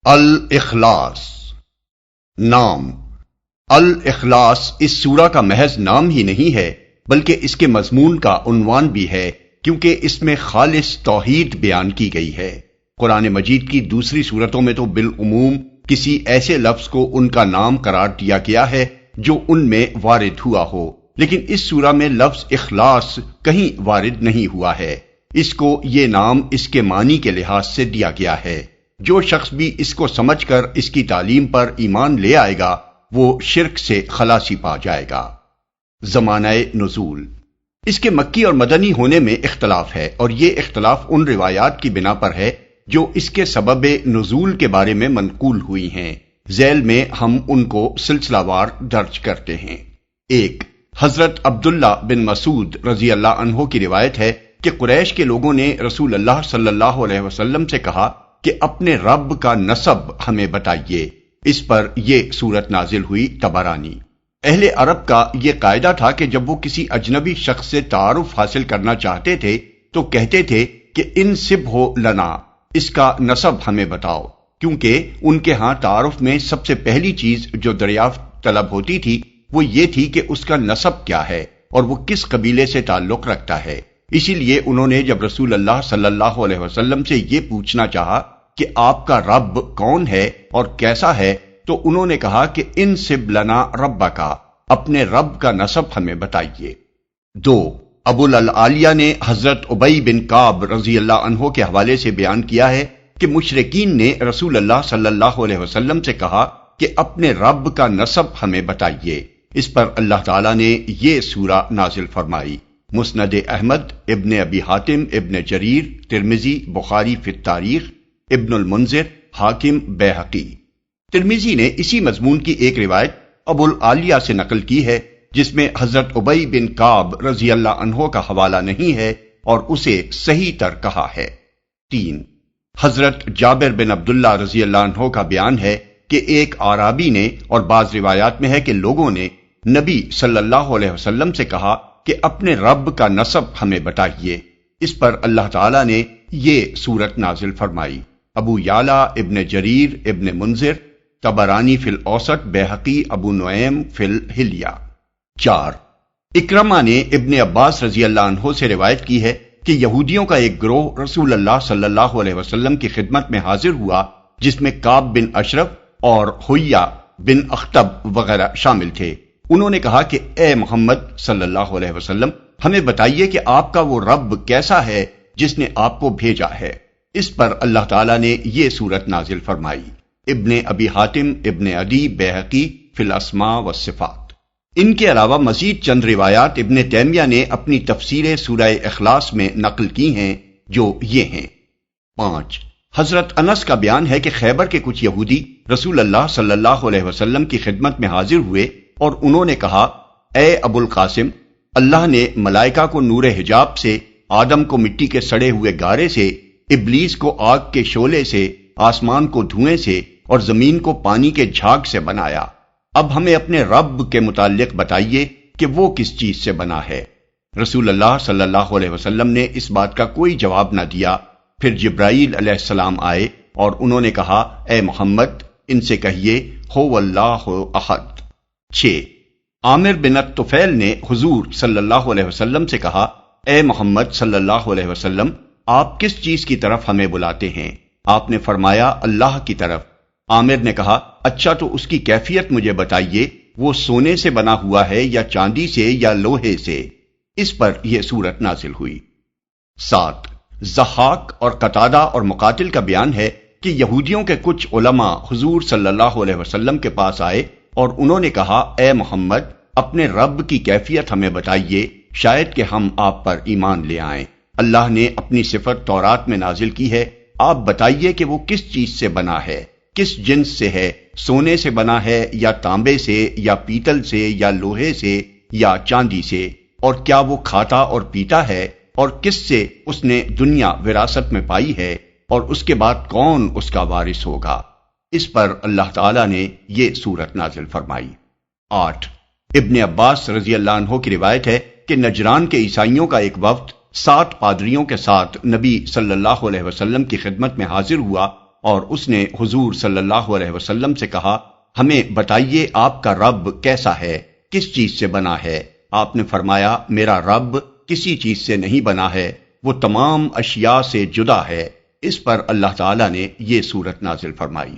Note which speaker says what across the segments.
Speaker 1: الاخلاص نام۔ الاخلاص اس سورہ کا محض نام ہی نہیں ہے بلکہ اس کے مضمون کا عنوان بھی ہے، کیونکہ اس میں خالص توحید بیان کی گئی ہے۔ قرآن مجید کی دوسری سورتوں میں تو بالعموم کسی ایسے لفظ کو ان کا نام قرار دیا گیا ہے جو ان میں وارد ہوا ہو، لیکن اس سورہ میں لفظ اخلاص کہیں وارد نہیں ہوا ہے۔ اس کو یہ نام اس کے معنی کے لحاظ سے دیا گیا ہے۔ جو شخص بھی اس کو سمجھ کر اس کی تعلیم پر ایمان لے آئے گا وہ شرک سے خلاصی پا جائے گا۔ زمانہ نزول، اس کے مکی اور مدنی ہونے میں اختلاف ہے، اور یہ اختلاف ان روایات کی بنا پر ہے جو اس کے سبب نزول کے بارے میں منقول ہوئی ہیں۔ ذیل میں ہم ان کو سلسلہ وار درج کرتے ہیں۔ ایک، حضرت عبداللہ بن مسعود رضی اللہ عنہ کی روایت ہے کہ قریش کے لوگوں نے رسول اللہ صلی اللہ علیہ وسلم سے کہا کہ اپنے رب کا نسب ہمیں بتائیے۔ اس پر یہ سورت نازل ہوئی۔ طبرانی۔ اہل عرب کا یہ قاعدہ تھا کہ جب وہ کسی اجنبی شخص سے تعارف حاصل کرنا چاہتے تھے تو کہتے تھے کہ انسبہ لنا، اس کا نسب ہمیں بتاؤ، کیونکہ ان کے ہاں تعارف میں سب سے پہلی چیز جو دریافت طلب ہوتی تھی وہ یہ تھی کہ اس کا نسب کیا ہے اور وہ کس قبیلے سے تعلق رکھتا ہے۔ اسی لیے انہوں نے جب رسول اللہ صلی اللہ علیہ وسلم سے یہ پوچھنا چاہا کہ آپ کا رب کون ہے اور کیسا ہے تو انہوں نے کہا کہ انسب لنا ربک، اپنے رب کا نسب ہمیں بتائیے۔ دو، ابو العالیہ نے حضرت ابی بن کعب رضی اللہ عنہ کے حوالے سے بیان کیا ہے کہ مشرکین نے رسول اللہ صلی اللہ علیہ وسلم سے کہا کہ اپنے رب کا نسب ہمیں بتائیے۔ اس پر اللہ تعالیٰ نے یہ سورہ نازل فرمائی۔ مسند احمد، ابن ابی حاتم، ابن جریر، ترمذی، بخاری فی التاریخ، ابن المنذر، حاکم، بیہقی۔ ترمذی نے اسی مضمون کی ایک روایت ابو العالیہ سے نقل کی ہے جس میں حضرت ابی بن کعب رضی اللہ عنہ کا حوالہ نہیں ہے اور اسے صحیح تر کہا ہے۔ تین، حضرت جابر بن عبداللہ رضی اللہ عنہ کا بیان ہے کہ ایک اعرابی نے، اور بعض روایات میں ہے کہ لوگوں نے، نبی صلی اللہ علیہ وسلم سے کہا کہ اپنے رب کا نسب ہمیں بتائیے۔ اس پر اللہ تعالیٰ نے یہ سورت نازل فرمائی۔ ابو یعلا، ابن جریر، ابن منذر، طبرانی فی الاوسط، بیہقی، ابو نعیم فی الحلیہ۔ چار، اکرمہ نے ابن عباس رضی اللہ عنہ سے روایت کی ہے کہ یہودیوں کا ایک گروہ رسول اللہ صلی اللہ علیہ وسلم کی خدمت میں حاضر ہوا جس میں کعب بن اشرف اور حیہ بن اخطب وغیرہ شامل تھے۔ انہوں نے کہا کہ اے محمد صلی اللہ علیہ وسلم، ہمیں بتائیے کہ آپ کا وہ رب کیسا ہے جس نے آپ کو بھیجا ہے۔ اس پر اللہ تعالیٰ نے یہ سورت نازل فرمائی۔ ابن ابی حاتم، ابن عدی، بیہقی فی الاسماء والصفات۔ ان کے علاوہ مزید چند روایات ابن تیمیہ نے اپنی تفسیر سورہ اخلاص میں نقل کی ہیں جو یہ ہیں۔ پانچ، حضرت انس کا بیان ہے کہ خیبر کے کچھ یہودی رسول اللہ صلی اللہ علیہ وسلم کی خدمت میں حاضر ہوئے اور انہوں نے کہا، اے ابو القاسم، اللہ نے ملائکہ کو نور حجاب سے، آدم کو مٹی کے سڑے ہوئے گارے سے، ابلیس کو آگ کے شعلے سے، آسمان کو دھوئیں سے اور زمین کو پانی کے جھاگ سے بنایا۔ اب ہمیں اپنے رب کے متعلق بتائیے کہ وہ کس چیز سے بنا ہے۔ رسول اللہ صلی اللہ علیہ وسلم نے اس بات کا کوئی جواب نہ دیا۔ پھر جبرائیل علیہ السلام آئے اور انہوں نے کہا، اے محمد، ان سے کہیے، هو اللہ احد۔ 6، عامر بن الطفیل نے حضور صلی اللہ علیہ وسلم سے کہا، اے محمد صلی اللہ علیہ وسلم، آپ کس چیز کی طرف ہمیں بلاتے ہیں؟ آپ نے فرمایا، اللہ کی طرف۔ عامر نے کہا، اچھا تو اس کی کیفیت مجھے بتائیے، وہ سونے سے بنا ہوا ہے یا چاندی سے یا لوہے سے؟ اس پر یہ سورت نازل ہوئی۔ 7، ضحاک اور قتادہ اور مقاتل کا بیان ہے کہ یہودیوں کے کچھ علماء حضور صلی اللہ علیہ وسلم کے پاس آئے اور انہوں نے کہا، اے محمد، اپنے رب کی کیفیت ہمیں بتائیے، شاید کہ ہم آپ پر ایمان لے آئیں۔ اللہ نے اپنی صفت تورات میں نازل کی ہے، آپ بتائیے کہ وہ کس چیز سے بنا ہے، کس جنس سے ہے، سونے سے بنا ہے یا تانبے سے یا پیتل سے یا لوہے سے یا چاندی سے، اور کیا وہ کھاتا اور پیتا ہے، اور کس سے اس نے دنیا وراثت میں پائی ہے، اور اس کے بعد کون اس کا وارث ہوگا۔ اس پر اللہ تعالیٰ نے یہ سورت نازل فرمائی۔ 8، ابن عباس رضی اللہ عنہ کی روایت ہے کہ نجران کے عیسائیوں کا ایک وفد 7 پادریوں کے ساتھ نبی صلی اللہ علیہ وسلم کی خدمت میں حاضر ہوا اور اس نے حضور صلی اللہ علیہ وسلم سے کہا، ہمیں بتائیے آپ کا رب کیسا ہے، کس چیز سے بنا ہے؟ آپ نے فرمایا، میرا رب کسی چیز سے نہیں بنا ہے، وہ تمام اشیاء سے جدا ہے۔ اس پر اللہ تعالیٰ نے یہ سورت نازل فرمائی۔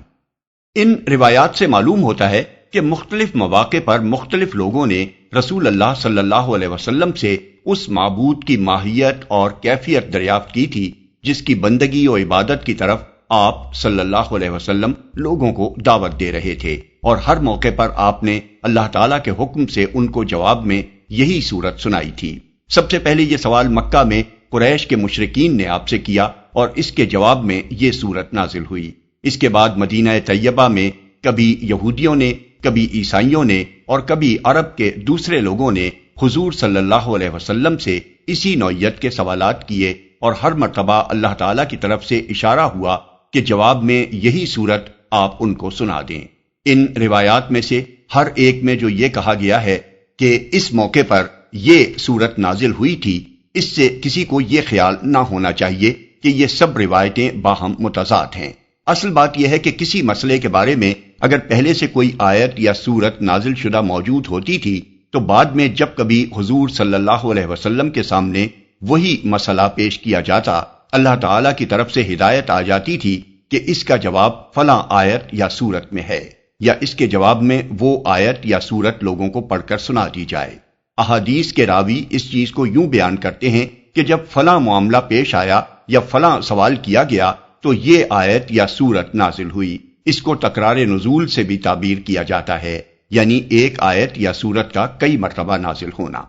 Speaker 1: ان روایات سے معلوم ہوتا ہے کہ مختلف مواقع پر مختلف لوگوں نے رسول اللہ صلی اللہ علیہ وسلم سے اس معبود کی ماہیت اور کیفیت دریافت کی تھی جس کی بندگی و عبادت کی طرف آپ صلی اللہ علیہ وسلم لوگوں کو دعوت دے رہے تھے، اور ہر موقع پر آپ نے اللہ تعالیٰ کے حکم سے ان کو جواب میں یہی سورت سنائی تھی۔ سب سے پہلے یہ سوال مکہ میں قریش کے مشرکین نے آپ سے کیا، اور اس کے جواب میں یہ سورت نازل ہوئی۔ اس کے بعد مدینہ طیبہ میں کبھی یہودیوں نے، کبھی عیسائیوں نے اور کبھی عرب کے دوسرے لوگوں نے حضور صلی اللہ علیہ وسلم سے اسی نوعیت کے سوالات کیے، اور ہر مرتبہ اللہ تعالیٰ کی طرف سے اشارہ ہوا کہ جواب میں یہی سورت آپ ان کو سنا دیں۔ ان روایات میں سے ہر ایک میں جو یہ کہا گیا ہے کہ اس موقع پر یہ سورت نازل ہوئی تھی، اس سے کسی کو یہ خیال نہ ہونا چاہیے کہ یہ سب روایتیں باہم متضاد ہیں۔ اصل بات یہ ہے کہ کسی مسئلے کے بارے میں اگر پہلے سے کوئی آیت یا سورت نازل شدہ موجود ہوتی تھی تو بعد میں جب کبھی حضور صلی اللہ علیہ وسلم کے سامنے وہی مسئلہ پیش کیا جاتا، اللہ تعالیٰ کی طرف سے ہدایت آ جاتی تھی کہ اس کا جواب فلاں آیت یا سورت میں ہے، یا اس کے جواب میں وہ آیت یا سورت لوگوں کو پڑھ کر سنا دی جائے۔ احادیث کے راوی اس چیز کو یوں بیان کرتے ہیں کہ جب فلاں معاملہ پیش آیا یا فلاں سوال کیا گیا تو یہ آیت یا سورت نازل ہوئی۔ اس کو تکرار نزول سے بھی تعبیر کیا جاتا ہے، یعنی ایک آیت یا سورت کا کئی مرتبہ نازل ہونا۔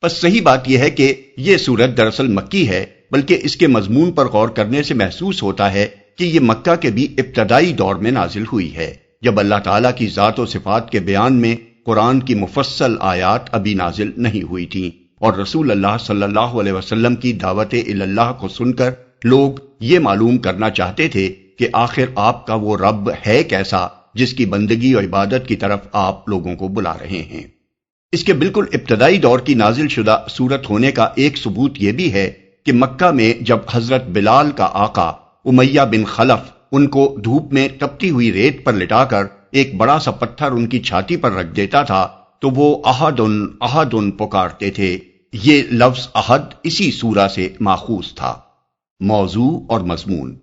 Speaker 1: بس صحیح بات یہ ہے کہ یہ سورت دراصل مکی ہے، بلکہ اس کے مضمون پر غور کرنے سے محسوس ہوتا ہے کہ یہ مکہ کے بھی ابتدائی دور میں نازل ہوئی ہے، جب اللہ تعالیٰ کی ذات و صفات کے بیان میں قرآن کی مفصل آیات ابھی نازل نہیں ہوئی تھیں، اور رسول اللہ صلی اللہ علیہ وسلم کی دعوت اللہ کو سن کر لوگ یہ معلوم کرنا چاہتے تھے کہ آخر آپ کا وہ رب ہے کیسا جس کی بندگی و عبادت کی طرف آپ لوگوں کو بلا رہے ہیں۔ اس کے بالکل ابتدائی دور کی نازل شدہ سورت ہونے کا ایک ثبوت یہ بھی ہے کہ مکہ میں جب حضرت بلال کا آقا امیہ بن خلف ان کو دھوپ میں تپتی ہوئی ریت پر لٹا کر ایک بڑا سا پتھر ان کی چھاتی پر رکھ دیتا تھا تو وہ احدن احدن پکارتے تھے۔ یہ لفظ احد اسی سورہ سے ماخوذ تھا۔ موضوع اور مضمون۔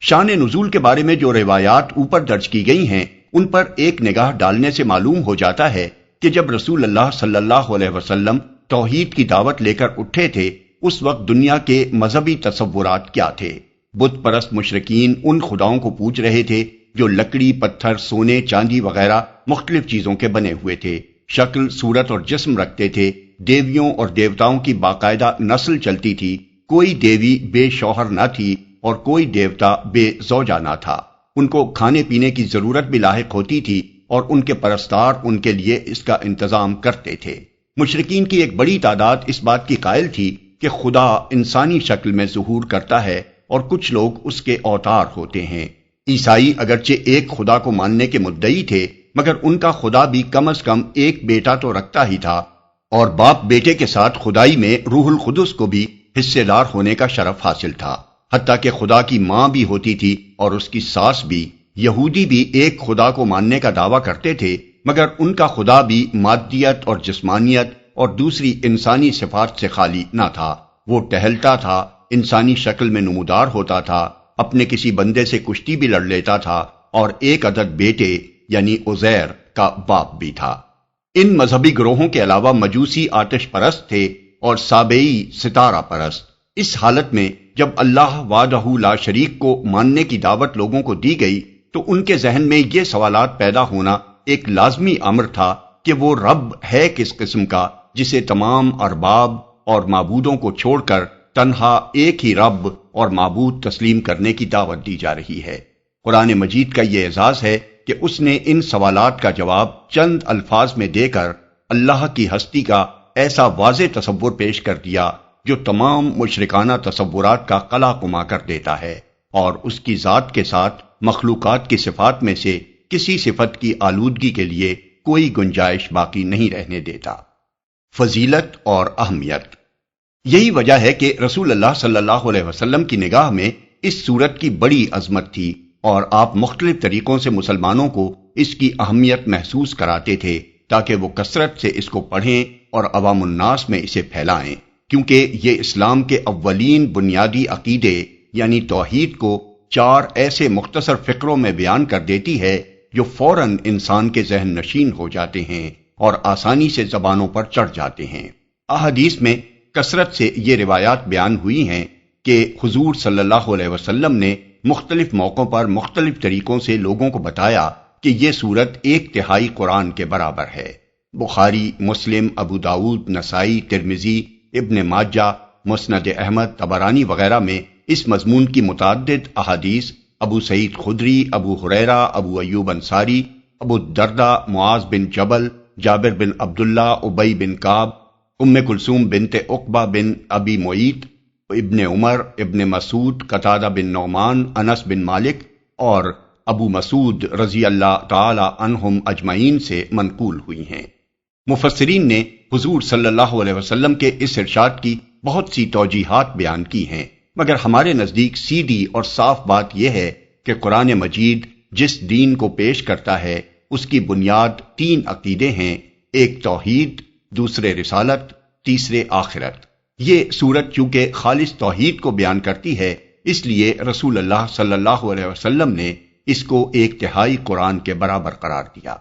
Speaker 1: شان نزول کے بارے میں جو روایات اوپر درج کی گئی ہیں ان پر ایک نگاہ ڈالنے سے معلوم ہو جاتا ہے کہ جب رسول اللہ صلی اللہ علیہ وسلم توحید کی دعوت لے کر اٹھے تھے اس وقت دنیا کے مذہبی تصورات کیا تھے۔ بت پرست مشرکین ان خداؤں کو پوج رہے تھے جو لکڑی، پتھر، سونے، چاندی وغیرہ مختلف چیزوں کے بنے ہوئے تھے، شکل، صورت اور جسم رکھتے تھے۔ دیویوں اور دیوتاؤں کی باقاعدہ نسل چلتی تھی، کوئی دیوی بے شوہر نہ تھی اور کوئی دیوتا بے زوجہ نہ تھا۔ ان کو کھانے پینے کی ضرورت بھی لاحق ہوتی تھی اور ان کے پرستار ان کے لیے اس کا انتظام کرتے تھے۔ مشرکین کی ایک بڑی تعداد اس بات کی قائل تھی کہ خدا انسانی شکل میں ظہور کرتا ہے اور کچھ لوگ اس کے اوتار ہوتے ہیں۔ عیسائی اگرچہ ایک خدا کو ماننے کے مدعی تھے مگر ان کا خدا بھی کم از کم ایک بیٹا تو رکھتا ہی تھا، اور باپ بیٹے کے ساتھ خدائی میں روح القدس کو بھی حصے دار ہونے کا شرف حاصل تھا۔ حتیٰ کہ خدا کی ماں بھی ہوتی تھی اور اس کی ساس بھی۔ یہودی بھی ایک خدا کو ماننے کا دعویٰ کرتے تھے مگر ان کا خدا بھی مادیت اور جسمانیت اور دوسری انسانی صفات سے خالی نہ تھا۔ وہ ٹہلتا تھا، انسانی شکل میں نمودار ہوتا تھا، اپنے کسی بندے سے کشتی بھی لڑ لیتا تھا اور ایک عدد بیٹے یعنی عزیر کا باپ بھی تھا۔ ان مذہبی گروہوں کے علاوہ مجوسی آتش پرست تھے اور سابعی ستارہ پرست۔ اس حالت میں جب اللہ وحدہ لا شریک کو ماننے کی دعوت لوگوں کو دی گئی تو ان کے ذہن میں یہ سوالات پیدا ہونا ایک لازمی امر تھا کہ وہ رب ہے کس قسم کا جسے تمام ارباب اور معبودوں کو چھوڑ کر تنہا ایک ہی رب اور معبود تسلیم کرنے کی دعوت دی جا رہی ہے۔ قرآن مجید کا یہ اعزاز ہے کہ اس نے ان سوالات کا جواب چند الفاظ میں دے کر اللہ کی ہستی کا ایسا واضح تصور پیش کر دیا جو تمام مشرکانہ تصورات کا قلع قما کر دیتا ہے، اور اس کی ذات کے ساتھ مخلوقات کی صفات میں سے کسی صفت کی آلودگی کے لیے کوئی گنجائش باقی نہیں رہنے دیتا۔ فضیلت اور اہمیت۔ یہی وجہ ہے کہ رسول اللہ صلی اللہ علیہ وسلم کی نگاہ میں اس سورت کی بڑی عظمت تھی اور آپ مختلف طریقوں سے مسلمانوں کو اس کی اہمیت محسوس کراتے تھے تاکہ وہ کثرت سے اس کو پڑھیں اور عوام الناس میں اسے پھیلائیں، کیونکہ یہ اسلام کے اولین بنیادی عقیدے یعنی توحید کو 4 ایسے مختصر فقروں میں بیان کر دیتی ہے جو فوراً انسان کے ذہن نشین ہو جاتے ہیں اور آسانی سے زبانوں پر چڑھ جاتے ہیں۔ احادیث میں کثرت سے یہ روایات بیان ہوئی ہیں کہ حضور صلی اللہ علیہ وسلم نے مختلف موقعوں پر مختلف طریقوں سے لوگوں کو بتایا کہ یہ سورت 1/3 قرآن کے برابر ہے۔ بخاری، مسلم، ابو داؤد، نسائی، ترمذی، ابن ماجہ، مسند احمد، طبرانی وغیرہ میں اس مضمون کی متعدد احادیث ابو سعید خدری، ابو ہریرہ، ابو ایوب انصاری، ابو الدرداء، معاذ بن جبل، جابر بن عبداللہ، ابی بن کعب، ام کلثوم بنت عقبہ بن ابی معیط، ابن عمر، ابن مسعود، قتادہ بن نعمان، انس بن مالک اور ابو مسعود رضی اللہ تعالی عنہم اجمعین سے منقول ہوئی ہیں۔ مفسرین نے حضور صلی اللہ علیہ وسلم کے اس ارشاد کی بہت سی توجیحات بیان کی ہیں، مگر ہمارے نزدیک سیدھی اور صاف بات یہ ہے کہ قرآن مجید جس دین کو پیش کرتا ہے اس کی بنیاد 3 عقیدے ہیں، ایک توحید، دوسرے رسالت، تیسرے آخرت۔ یہ سورت چونکہ خالص توحید کو بیان کرتی ہے، اس لیے رسول اللہ صلی اللہ علیہ وسلم نے اس کو 1/3 قرآن کے برابر قرار دیا۔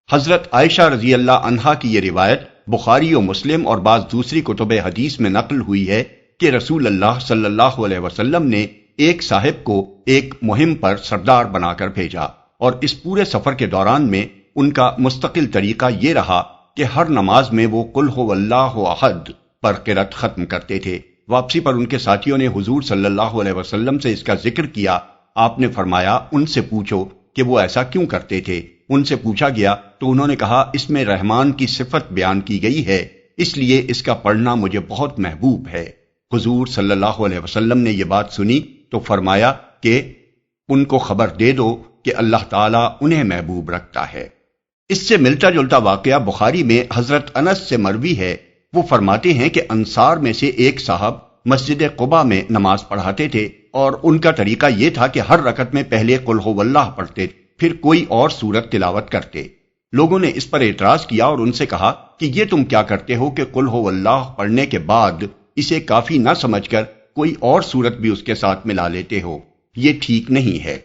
Speaker 1: حضرت عائشہ رضی اللہ عنہا کی یہ روایت بخاری و مسلم اور بعض دوسری کتب حدیث میں نقل ہوئی ہے کہ رسول اللہ صلی اللہ علیہ وسلم نے ایک صاحب کو ایک مہم پر سردار بنا کر بھیجا، اور اس پورے سفر کے دوران میں ان کا مستقل طریقہ یہ رہا کہ ہر نماز میں وہ قل هو اللہ احد پر قرأت ختم کرتے تھے۔ واپسی پر ان کے ساتھیوں نے حضور صلی اللہ علیہ وسلم سے اس کا ذکر کیا۔ آپ نے فرمایا ان سے پوچھو کہ وہ ایسا کیوں کرتے تھے۔ ان سے پوچھا گیا تو انہوں نے کہا اس میں رحمان کی صفت بیان کی گئی ہے، اس لیے اس کا پڑھنا مجھے بہت محبوب ہے۔ حضور صلی اللہ علیہ وسلم نے یہ بات سنی تو فرمایا کہ ان کو خبر دے دو کہ اللہ تعالیٰ انہیں محبوب رکھتا ہے۔ اس سے ملتا جلتا واقعہ بخاری میں حضرت انس سے مروی ہے۔ وہ فرماتے ہیں کہ انصار میں سے ایک صاحب مسجد قباء میں نماز پڑھاتے تھے، اور ان کا طریقہ یہ تھا کہ ہر رکعت میں پہلے قل هو اللہ پڑھتے، پھر کوئی اور سورت تلاوت کرتے۔ لوگوں نے اس پر اعتراض کیا اور ان سے کہا کہ یہ تم کیا کرتے ہو کہ قل هو اللہ پڑھنے کے بعد اسے کافی نہ سمجھ کر کوئی اور سورت بھی اس کے ساتھ ملا لیتے ہو؟ یہ ٹھیک نہیں ہے،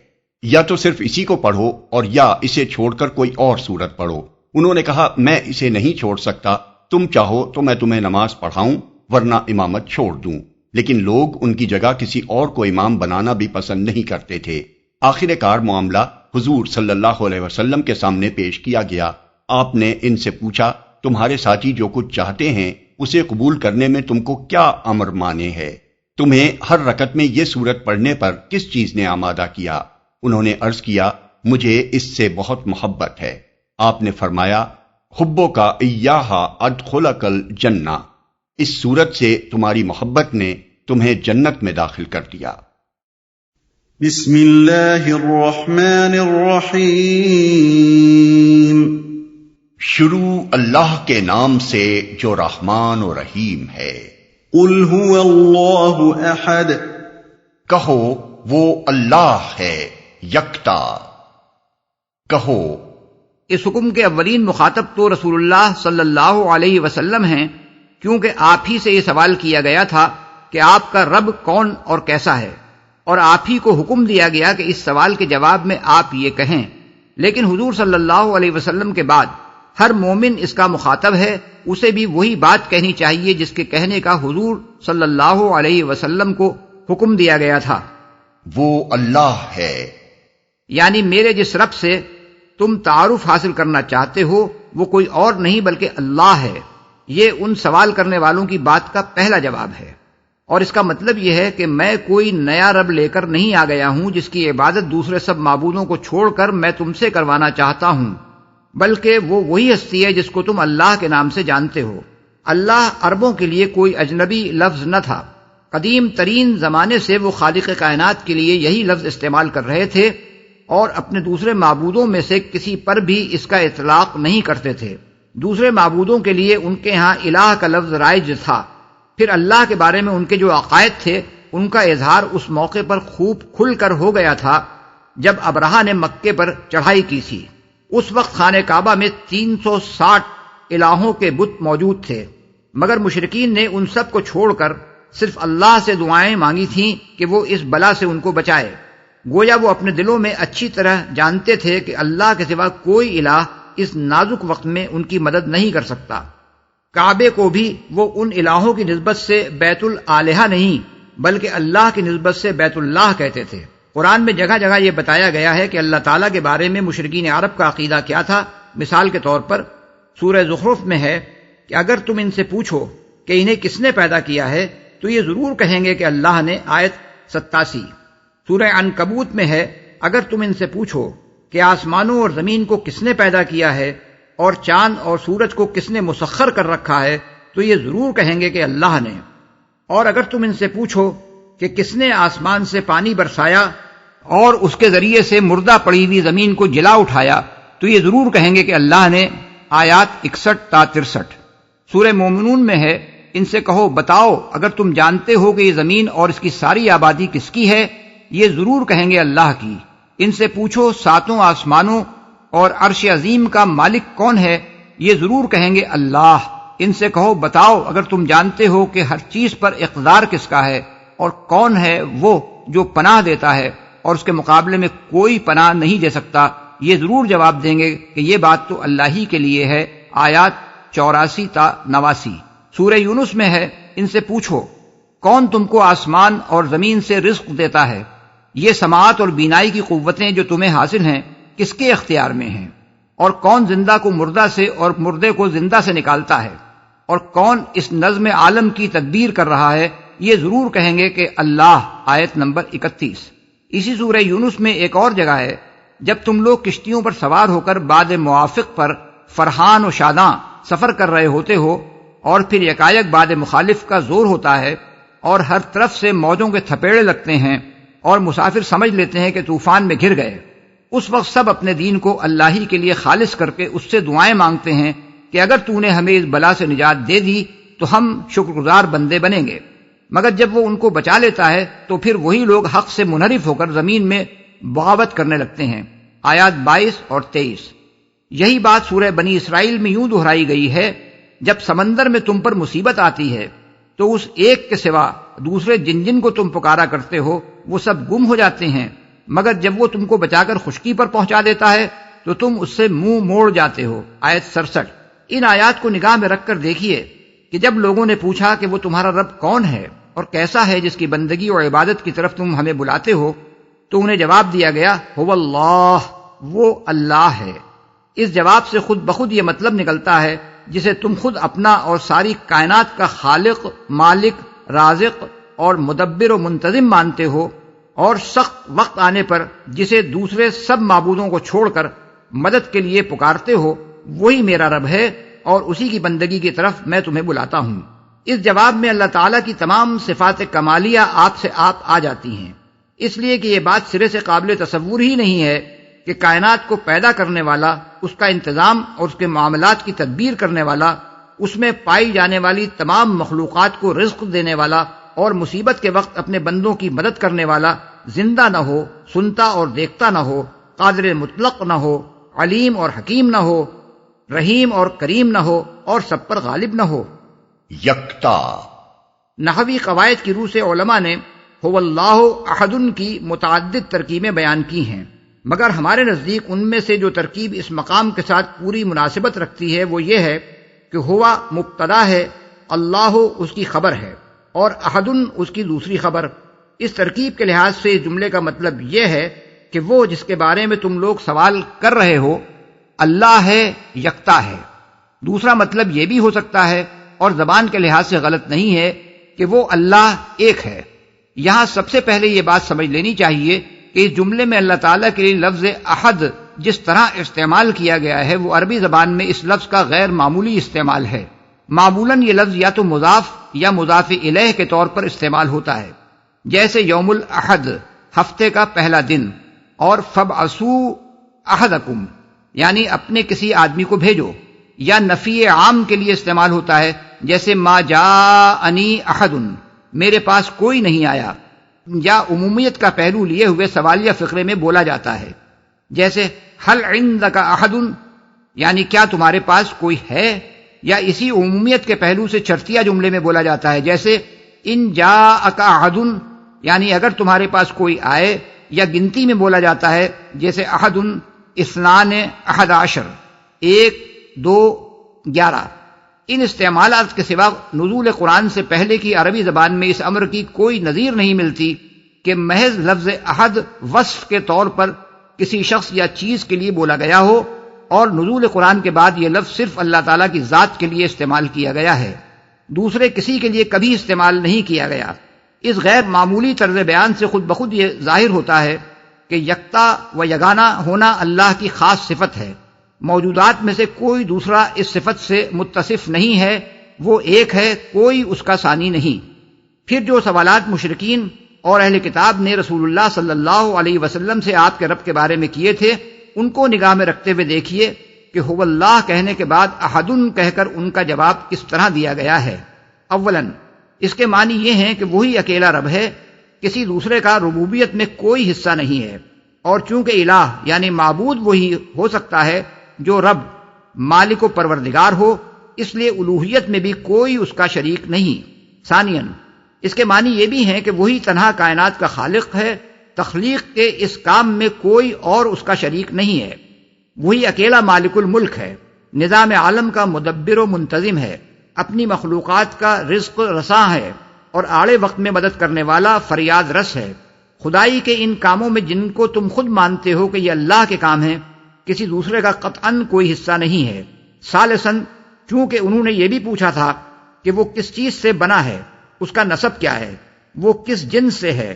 Speaker 1: یا تو صرف اسی کو پڑھو اور یا اسے چھوڑ کر کوئی اور سورت پڑھو۔ انہوں نے کہا میں اسے نہیں چھوڑ سکتا، تم چاہو تو میں تمہیں نماز پڑھاؤں ورنہ امامت چھوڑ دوں۔ لیکن لوگ ان کی جگہ کسی اور کو امام بنانا بھی پسند نہیں کرتے تھے۔ آخر کار معاملہ حضور صلی اللہ علیہ وسلم کے سامنے پیش کیا گیا۔ آپ نے ان سے پوچھا تمہارے ساتھی جو کچھ چاہتے ہیں اسے قبول کرنے میں تم کو کیا امر مانے ہے؟ تمہیں ہر رکعت میں یہ سورت پڑھنے پر کس چیز نے آمادہ کیا؟ انہوں نے عرض کیا مجھے اس سے بہت محبت ہے۔ آپ نے فرمایا حبو کا ایہا ادخلک الجنہ، اس سورت سے تمہاری محبت نے تمہیں جنت میں داخل کر دیا۔
Speaker 2: بسم اللہ الرحمن الرحیم،
Speaker 1: شروع اللہ کے نام سے جو رحمان و رحیم ہے۔
Speaker 2: قل هو اللہ احد،
Speaker 1: کہو وہ اللہ ہے یکتا۔ کہو
Speaker 3: اس حکم کے اولین مخاطب تو رسول اللہ صلی اللہ علیہ وسلم ہیں، کیونکہ آپ ہی سے یہ سوال کیا گیا تھا کہ آپ کا رب کون اور کیسا ہے، اور آپ ہی کو حکم دیا گیا کہ اس سوال کے جواب میں آپ یہ کہیں۔ لیکن حضور صلی اللہ علیہ وسلم کے بعد ہر مومن اس کا مخاطب ہے، اسے بھی وہی بات کہنی چاہیے جس کے کہنے کا حضور صلی اللہ علیہ وسلم کو حکم دیا گیا تھا۔
Speaker 1: وہ اللہ ہے،
Speaker 3: یعنی میرے جس رب سے تم تعارف حاصل کرنا چاہتے ہو وہ کوئی اور نہیں بلکہ اللہ ہے۔ یہ ان سوال کرنے والوں کی بات کا پہلا جواب ہے، اور اس کا مطلب یہ ہے کہ میں کوئی نیا رب لے کر نہیں آ گیا ہوں جس کی عبادت دوسرے سب معبودوں کو چھوڑ کر میں تم سے کروانا چاہتا ہوں، بلکہ وہ وہی ہستی ہے جس کو تم اللہ کے نام سے جانتے ہو۔ اللہ عربوں کے لیے کوئی اجنبی لفظ نہ تھا، قدیم ترین زمانے سے وہ خالق کائنات کے لیے یہی لفظ استعمال کر رہے تھے، اور اپنے دوسرے معبودوں میں سے کسی پر بھی اس کا اطلاق نہیں کرتے تھے۔ دوسرے معبودوں کے لیے ان کے ہاں الہ کا لفظ رائج تھا۔ پھر اللہ کے بارے میں ان کے جو عقائد تھے ان کا اظہار اس موقع پر خوب کھل کر ہو گیا تھا جب ابرہہ نے مکے پر چڑھائی کی تھی۔ اس وقت خانہ کعبہ میں 360 الہوں کے بت موجود تھے، مگر مشرکین نے ان سب کو چھوڑ کر صرف اللہ سے دعائیں مانگی تھیں کہ وہ اس بلا سے ان کو بچائے۔ گویا وہ اپنے دلوں میں اچھی طرح جانتے تھے کہ اللہ کے سوا کوئی الہ اس نازک وقت میں ان کی مدد نہیں کر سکتا۔ کعبے کو بھی وہ ان الہوں کی نسبت سے بیت الالہہ نہیں بلکہ اللہ کی نسبت سے بیت اللہ کہتے تھے۔ قرآن میں جگہ جگہ یہ بتایا گیا ہے کہ اللہ تعالیٰ کے بارے میں مشرکین عرب کا عقیدہ کیا تھا۔ مثال کے طور پر سورہ زخرف میں ہے کہ اگر تم ان سے پوچھو کہ انہیں کس نے پیدا کیا ہے تو یہ ضرور کہیں گے کہ اللہ نے۔ آیت 87۔ سورہ عنکبوت میں ہے اگر تم ان سے پوچھو کہ آسمانوں اور زمین کو کس نے پیدا کیا ہے اور چاند اور سورج کو کس نے مسخر کر رکھا ہے تو یہ ضرور کہیں گے کہ اللہ نے۔ اور اگر تم ان سے پوچھو کہ کس نے آسمان سے پانی برسایا اور اس کے ذریعے سے مردہ پڑی ہوئی زمین کو جلا اٹھایا تو یہ ضرور کہیں گے کہ اللہ نے۔ آیات 61 تا 63۔ سورہ مومنون میں ہے ان سے کہو بتاؤ اگر تم جانتے ہو کہ یہ زمین اور اس کی ساری آبادی کس کی ہے، یہ ضرور کہیں گے اللہ کی۔ ان سے پوچھو 7 آسمانوں اور عرش عظیم کا مالک کون ہے، یہ ضرور کہیں گے اللہ۔ ان سے کہو بتاؤ اگر تم جانتے ہو کہ ہر چیز پر اقتدار کس کا ہے اور کون ہے وہ جو پناہ دیتا ہے اور اس کے مقابلے میں کوئی پناہ نہیں دے سکتا، یہ ضرور جواب دیں گے کہ یہ بات تو اللہ ہی کے لیے ہے۔ آیات 84 تا 89۔ سورہ یونس میں ہے ان سے پوچھو کون تم کو آسمان اور زمین سے رزق دیتا ہے، یہ سماعت اور بینائی کی قوتیں جو تمہیں حاصل ہیں کس کے اختیار میں ہیں، اور کون زندہ کو مردہ سے اور مردے کو زندہ سے نکالتا ہے، اور کون اس نظم عالم کی تدبیر کر رہا ہے، یہ ضرور کہیں گے کہ اللہ۔ آیت نمبر 31۔ اسی سورہ یونس میں ایک اور جگہ ہے جب تم لوگ کشتیوں پر سوار ہو کر باد موافق پر فرحان و شاداں سفر کر رہے ہوتے ہو اور پھر یکایک باد مخالف کا زور ہوتا ہے اور ہر طرف سے موجوں کے تھپیڑے لگتے ہیں اور مسافر سمجھ لیتے ہیں کہ طوفان میں گر گئے، اس وقت سب اپنے دین کو اللہ ہی کے لیے خالص کر کے اس سے دعائیں مانگتے ہیں کہ اگر تو نے ہمیں اس بلا سے نجات دے دی تو ہم شکر گزار بندے بنیں گے، مگر جب وہ ان کو بچا لیتا ہے تو پھر وہی لوگ حق سے منحرف ہو کر زمین میں بغاوت کرنے لگتے ہیں۔ آیات 22 اور 23۔ یہی بات سورہ بنی اسرائیل میں یوں دہرائی گئی ہے جب سمندر میں تم پر مصیبت آتی ہے تو اس ایک کے سوا دوسرے جن جن کو تم پکارا کرتے ہو وہ سب گم ہو جاتے ہیں، مگر جب وہ تم کو بچا کر خشکی پر پہنچا دیتا ہے تو تم اس سے منہ موڑ جاتے ہو۔ آیت 67۔ ان آیات کو نگاہ میں رکھ کر دیکھیے کہ جب لوگوں نے پوچھا کہ وہ تمہارا رب کون ہے اور کیسا ہے جس کی بندگی اور عبادت کی طرف تم ہمیں بلاتے ہو، تو انہیں جواب دیا گیا هو اللہ، وہ اللہ ہے۔ اس جواب سے خود بخود یہ مطلب نکلتا ہے جسے تم خود اپنا اور ساری کائنات کا خالق، مالک، رازق اور مدبر و منتظم مانتے ہو، اور سخت وقت آنے پر جسے دوسرے سب معبودوں کو چھوڑ کر مدد کے لیے پکارتے ہو، وہی میرا رب ہے اور اسی کی بندگی کی طرف میں تمہیں بلاتا ہوں۔ اس جواب میں اللہ تعالیٰ کی تمام صفات کمالیہ آپ سے آپ آ جاتی ہیں، اس لیے کہ یہ بات سرے سے قابل تصور ہی نہیں ہے کہ کائنات کو پیدا کرنے والا، اس کا انتظام اور اس کے معاملات کی تدبیر کرنے والا، اس میں پائی جانے والی تمام مخلوقات کو رزق دینے والا اور مصیبت کے وقت اپنے بندوں کی مدد کرنے والا زندہ نہ ہو، سنتا اور دیکھتا نہ ہو، قادر مطلق نہ ہو، علیم اور حکیم نہ ہو، رحیم اور کریم نہ ہو، اور سب پر غالب نہ ہو۔
Speaker 1: یکتا۔
Speaker 3: نحوی قواعد کی روح سے علماء نے هو اللہ احد کی متعدد ترکیبیں بیان کی ہیں، مگر ہمارے نزدیک ان میں سے جو ترکیب اس مقام کے ساتھ پوری مناسبت رکھتی ہے وہ یہ ہے کہ ہوا مبتدا ہے، اللہ اس کی خبر ہے اور احد اس کی دوسری خبر۔ اس ترکیب کے لحاظ سے اس جملے کا مطلب یہ ہے کہ وہ جس کے بارے میں تم لوگ سوال کر رہے ہو اللہ ہے، یکتا ہے۔ دوسرا مطلب یہ بھی ہو سکتا ہے اور زبان کے لحاظ سے غلط نہیں ہے کہ وہ اللہ ایک ہے۔ یہاں سب سے پہلے یہ بات سمجھ لینی چاہیے کہ اس جملے میں اللہ تعالیٰ کے لیے لفظ احد جس طرح استعمال کیا گیا ہے وہ عربی زبان میں اس لفظ کا غیر معمولی استعمال ہے۔ معمولاً یہ لفظ یا تو مضاف یا مضاف الیہ کے طور پر استعمال ہوتا ہے، جیسے یوم الاحد، ہفتے کا پہلا دن، اور فابعثوا احدکم، یعنی اپنے کسی آدمی کو بھیجو، یا نفی عام کے لیے استعمال ہوتا ہے، جیسے ما جاءنی احد، میرے پاس کوئی نہیں آیا۔ یا عمومیت کا پہلو لیے ہوئے سوالیہ فقرے میں بولا جاتا ہے، جیسے حل عندک احد، یعنی کیا تمہارے پاس کوئی ہے، یا اسی عمومیت کے پہلو سے چرتیا جملے میں بولا جاتا ہے، جیسے ان جاءک احد، یعنی اگر تمہارے پاس کوئی آئے، یا گنتی میں بولا جاتا ہے جیسے احد اثنان احد عشر، 1 2 11۔ ان استعمالات کے سوا نزول قرآن سے پہلے کی عربی زبان میں اس امر کی کوئی نظیر نہیں ملتی کہ محض لفظ احد وصف کے طور پر کسی شخص یا چیز کے لیے بولا گیا ہو، اور نزول قرآن کے بعد یہ لفظ صرف اللہ تعالیٰ کی ذات کے لیے استعمال کیا گیا ہے، دوسرے کسی کے لیے کبھی استعمال نہیں کیا گیا۔ اس غیر معمولی طرز بیان سے خود بخود یہ ظاہر ہوتا ہے کہ یکتا و یگانہ ہونا اللہ کی خاص صفت ہے، موجودات میں سے کوئی دوسرا اس صفت سے متصف نہیں ہے، وہ ایک ہے، کوئی اس کا ثانی نہیں۔ پھر جو سوالات مشرکین اور اہل کتاب نے رسول اللہ صلی اللہ علیہ وسلم سے آپ کے رب کے بارے میں کیے تھے، ان کو نگاہ میں رکھتے ہوئے دیکھیے کہ هو اللہ کہنے کے بعد احدن کہہ کر ان کا جواب کس طرح دیا گیا ہے۔ اولاً اس کے معنی یہ ہیں کہ وہی اکیلا رب ہے، کسی دوسرے کا ربوبیت میں کوئی حصہ نہیں ہے، اور چونکہ الہ یعنی معبود وہی ہو سکتا ہے جو رب مالک و پروردگار ہو، اس لیے الوہیت میں بھی کوئی اس کا شریک نہیں۔ ثانیاً اس کے معنی یہ بھی ہیں کہ وہی تنہا کائنات کا خالق ہے، تخلیق کے اس کام میں کوئی اور اس کا شریک نہیں ہے، وہی اکیلا مالک الملک ہے، نظام عالم کا مدبر و منتظم ہے، اپنی مخلوقات کا رزق رساں ہے، اور آڑے وقت میں مدد کرنے والا فریاد رس ہے۔ خدائی کے ان کاموں میں جن کو تم خود مانتے ہو کہ یہ اللہ کے کام ہیں، کسی دوسرے کا قطعاً کوئی حصہ نہیں ہے۔ ثالثاً چونکہ انہوں نے یہ بھی پوچھا تھا کہ وہ کس چیز سے بنا ہے، اس کا نسب کیا ہے، وہ کس جنس سے ہے،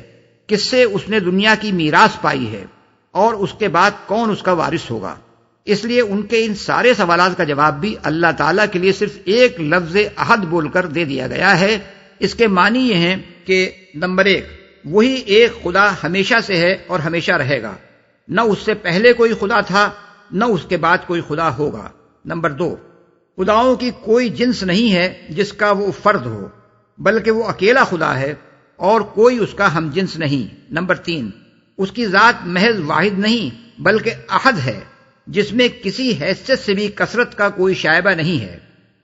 Speaker 3: کس سے اس نے دنیا کی میراث پائی ہے، اور اس کے بعد کون اس کا وارث ہوگا، اس لیے ان کے ان سارے سوالات کا جواب بھی اللہ تعالیٰ کے لیے صرف ایک لفظ احد بول کر دے دیا گیا ہے۔ اس کے معنی یہ ہیں کہ نمبر 1 وہی ایک خدا ہمیشہ سے ہے اور ہمیشہ رہے گا، نہ اس سے پہلے کوئی خدا تھا نہ اس کے بعد کوئی خدا ہوگا۔ نمبر 2 خداؤں کی کوئی جنس نہیں ہے جس کا وہ فرد ہو، بلکہ وہ اکیلا خدا ہے اور کوئی اس کا ہم جنس نہیں۔ نمبر 3 اس کی ذات محض واحد نہیں بلکہ احد ہے، جس میں کسی حیثیت سے بھی کثرت کا کوئی شائبہ نہیں ہے،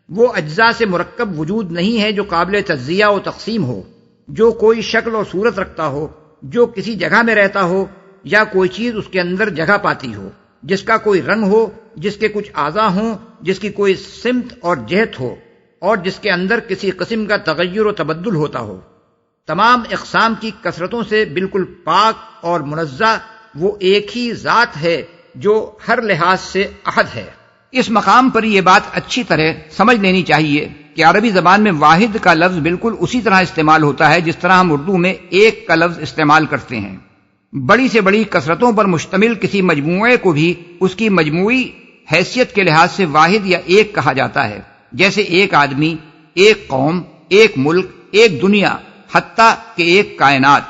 Speaker 3: وہ اجزاء سے مرکب وجود نہیں ہے جو قابل تجزیہ و تقسیم ہو، جو کوئی شکل و صورت رکھتا ہو، جو کسی جگہ میں رہتا ہو یا کوئی چیز اس کے اندر جگہ پاتی ہو، جس کا کوئی رنگ ہو، جس کے کچھ اعضاء ہوں، جس کی کوئی سمت اور جہت ہو، اور جس کے اندر کسی قسم کا تغیر و تبدل ہوتا ہو۔ تمام اقسام کی کثرتوں سے بالکل پاک اور منزہ وہ ایک ہی ذات ہے جو ہر لحاظ سے احد ہے۔ اس مقام پر یہ بات اچھی طرح سمجھ لینی چاہیے کہ عربی زبان میں واحد کا لفظ بالکل اسی طرح استعمال ہوتا ہے جس طرح ہم اردو میں ایک کا لفظ استعمال کرتے ہیں۔ بڑی سے بڑی کثرتوں پر مشتمل کسی مجموعے کو بھی اس کی مجموعی حیثیت کے لحاظ سے واحد یا ایک کہا جاتا ہے، جیسے ایک آدمی، ایک قوم، ایک ملک، ایک دنیا، حتیٰ کہ ایک کائنات۔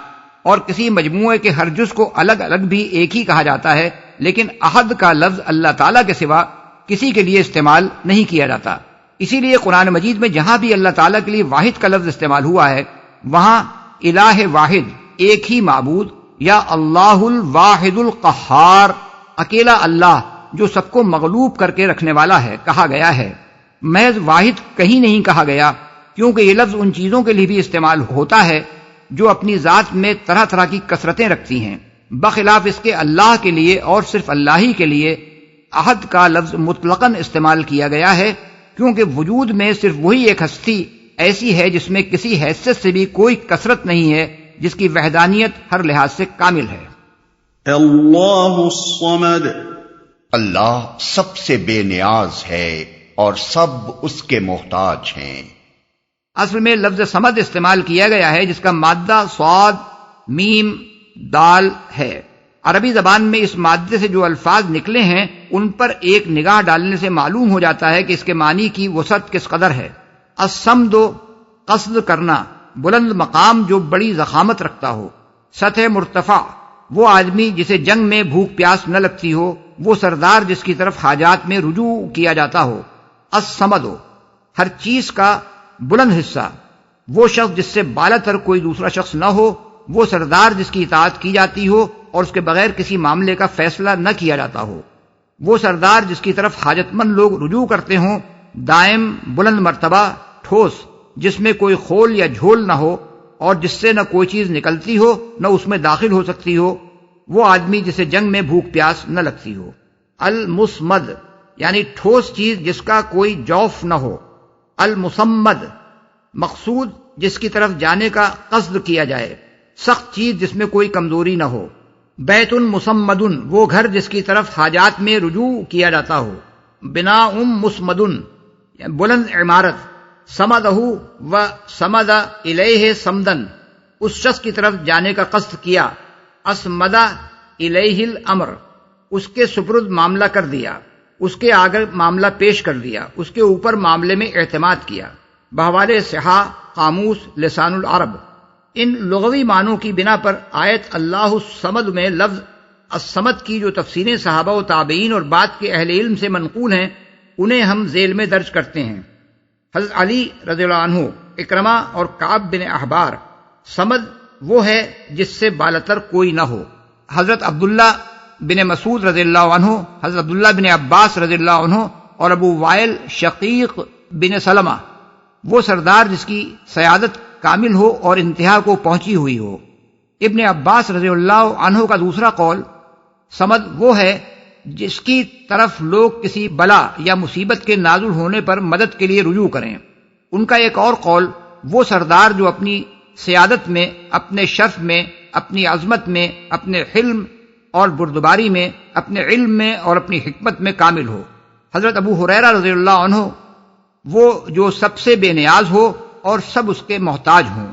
Speaker 3: اور کسی مجموعے کے ہر جز کو الگ الگ بھی ایک ہی کہا جاتا ہے، لیکن احد کا لفظ اللہ تعالیٰ کے سوا کسی کے لیے استعمال نہیں کیا جاتا۔ اسی لیے قرآن مجید میں جہاں بھی اللہ تعالیٰ کے لیے واحد کا لفظ استعمال ہوا ہے، وہاں الہ واحد، ایک ہی معبود، یا اللہ الواحد القہار، اکیلا اللہ جو سب کو مغلوب کر کے رکھنے والا ہے، کہا گیا ہے۔ محض واحد کہیں نہیں کہا گیا، کیونکہ یہ لفظ ان چیزوں کے لیے بھی استعمال ہوتا ہے جو اپنی ذات میں طرح طرح کی کثرتیں رکھتی ہیں، بخلاف اس کے اللہ کے لیے اور صرف اللہ ہی کے لیے احد کا لفظ مطلقاً استعمال کیا گیا ہے، کیونکہ وجود میں صرف وہی ایک ہستی ایسی ہے جس میں کسی حیثیت سے بھی کوئی کثرت نہیں ہے، جس کی وحدانیت ہر لحاظ سے کامل ہے۔
Speaker 2: اللہ الصمد،
Speaker 1: اللہ سب سے بے نیاز ہے اور سب اس کے محتاج ہیں۔
Speaker 3: اصل میں لفظ صمد استعمال کیا گیا ہے جس کا مادہ صاد میم دال ہے۔ عربی زبان میں اس مادے سے جو الفاظ نکلے ہیں ان پر ایک نگاہ ڈالنے سے معلوم ہو جاتا ہے کہ اس کے معنی کی وسعت کس قدر ہے۔ الصمد قصد کرنا، بلند مقام جو بڑی ضخامت رکھتا ہو۔ سطح مرتفع، وہ آدمی جسے جنگ میں بھوک پیاس نہ لگتی ہو، وہ سردار جس کی طرف حاجات میں رجوع کیا جاتا ہو۔ الصمد، ہر چیز کا بلند حصہ، وہ شخص جس سے بالا تر کوئی دوسرا شخص نہ ہو وہ سردار جس کی اطاعت کی جاتی ہو اور اس کے بغیر کسی معاملے کا فیصلہ نہ کیا جاتا ہو، وہ سردار جس کی طرف حاجت مند لوگ رجوع کرتے ہوں، دائم، بلند مرتبہ، ٹھوس، جس میں کوئی خول یا جھول نہ ہو اور جس سے نہ کوئی چیز نکلتی ہو نہ اس میں داخل ہو سکتی ہو، وہ آدمی جسے جنگ میں بھوک پیاس نہ لگتی ہو۔ المسمد یعنی ٹھوس چیز جس کا کوئی جوف نہ ہو۔ المسمد مقصود جس کی طرف جانے کا قصد کیا جائے، سخت چیز جس میں کوئی کمزوری نہ ہو۔ بیت مسمد وہ گھر جس کی طرف حاجات میں رجوع کیا جاتا ہو۔ بناء مسمد بلند عمارت۔ سمدہ و سمد الیہ سمدن اس شخص کی طرف جانے کا قصد کیا۔ اسمدہ الیہ الامر اس کے سپرد معاملہ کر دیا، اس کے آگے معاملہ پیش کر دیا، اس کے اوپر معاملے میں اعتماد کیا۔ بحوالے صحاح قاموس لسان العرب۔ ان لغوی معنوں کی بنا پر آیت اللہ الصمد میں لفظ الصمد کی جو تفسیریں صحابہ و تابعین اور بعد کے اہل علم سے منقول ہیں انہیں ہم ذیل میں درج کرتے ہیں۔ حضرت علی رضی اللہ عنہ، اکرمہ اور کعب بن احبار۔ صمد وہ ہے جس سے بالاتر کوئی نہ ہو۔ حضرت عبداللہ بن مسعود رضی اللہ عنہ، حضرت عبداللہ بن عباس رضی اللہ عنہ اور ابو وائل شقیق بن سلمہ وہ سردار جس کی سیادت کامل ہو اور انتہا کو پہنچی ہوئی ہو۔ ابن عباس رضی اللہ عنہ کا دوسرا قول، صمد وہ ہے جس کی طرف لوگ کسی بلا یا مصیبت کے نازل ہونے پر مدد کے لیے رجوع کریں۔ ان کا ایک اور قول، وہ سردار جو اپنی سیادت میں، اپنے شرف میں، اپنی عظمت میں، اپنے حلم اور بردباری میں، اپنے علم میں اور اپنی حکمت میں کامل ہو۔ حضرت ابو ہریرہ رضی اللہ عنہ، وہ جو سب سے بے نیاز ہو اور سب اس کے محتاج ہوں۔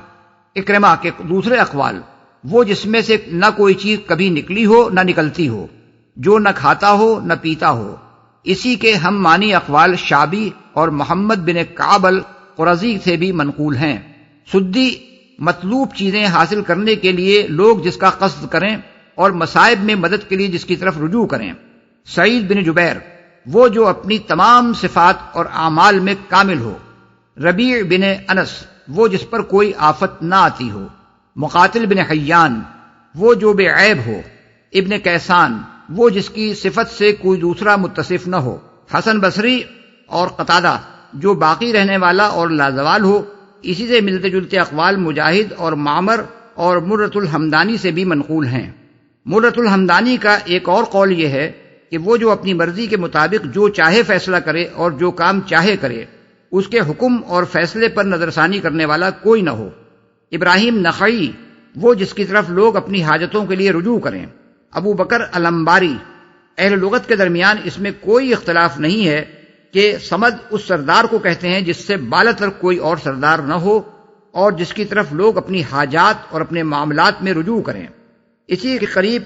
Speaker 3: اکرمہ کے دوسرے اقوال، وہ جس میں سے نہ کوئی چیز کبھی نکلی ہو نہ نکلتی ہو، جو نہ کھاتا ہو نہ پیتا ہو۔ اسی کے ہم معنی اقوال شعبی اور محمد بن کعب القرظی سے بھی منقول ہیں۔ سدی مطلوب چیزیں حاصل کرنے کے لیے لوگ جس کا قصد کریں اور مصائب میں مدد کے لیے جس کی طرف رجوع کریں۔ سعید بن جبیر وہ جو اپنی تمام صفات اور اعمال میں کامل ہو۔ ربیع بن انس وہ جس پر کوئی آفت نہ آتی ہو۔ مقاتل بن حیان وہ جو بے عیب ہو۔ ابن کیسان وہ جس کی صفت سے کوئی دوسرا متصف نہ ہو۔ حسن بصری اور قتادہ جو باقی رہنے والا اور لازوال ہو۔ اسی سے ملتے جلتے اقوال مجاہد اور معمر اور مرۃ الحمدانی سے بھی منقول ہیں۔ مرۃ الحمدانی کا ایک اور قول یہ ہے کہ وہ جو اپنی مرضی کے مطابق جو چاہے فیصلہ کرے اور جو کام چاہے کرے، اس کے حکم اور فیصلے پر نظرثانی کرنے والا کوئی نہ ہو۔ ابراہیم نخعی وہ جس کی طرف لوگ اپنی حاجتوں کے لیے رجوع کریں۔ ابو بکر الانباری۔ اہل لغت کے درمیان اس میں کوئی اختلاف نہیں ہے کہ صمد اس سردار کو کہتے ہیں جس سے بالاتر کوئی اور سردار نہ ہو اور جس کی طرف لوگ اپنی حاجات اور اپنے معاملات میں رجوع کریں۔ اسی کے قریب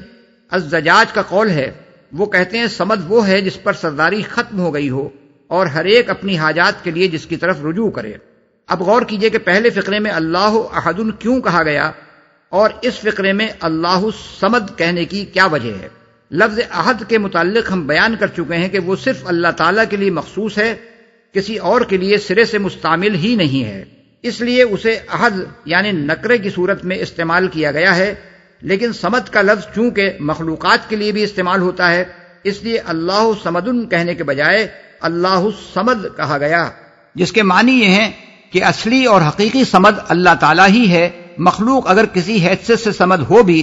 Speaker 3: الزجاج کا قول ہے، وہ کہتے ہیں صمد وہ ہے جس پر سرداری ختم ہو گئی ہو اور ہر ایک اپنی حاجات کے لیے جس کی طرف رجوع کرے۔ اب غور کیجئے کہ پہلے فقرے میں اللہ احد کیوں کہا گیا اور اس فقرے میں اللہ الصمد کہنے کی کیا وجہ ہے؟ لفظ احد کے متعلق ہم بیان کر چکے ہیں کہ وہ صرف اللہ تعالیٰ کے لیے مخصوص ہے، کسی اور کے لیے سرے سے مستعمل ہی نہیں ہے، اس لیے اسے احد یعنی نکرے کی صورت میں استعمال کیا گیا ہے۔ لیکن صمد کا لفظ چونکہ مخلوقات کے لیے بھی استعمال ہوتا ہے، اس لیے اللہ صمدن کہنے کے بجائے اللہ الصمد کہا گیا، جس کے معنی یہ ہیں کہ اصلی اور حقیقی صمد اللہ تعالیٰ ہی ہے۔ مخلوق اگر کسی حیثیت سے صمد ہو بھی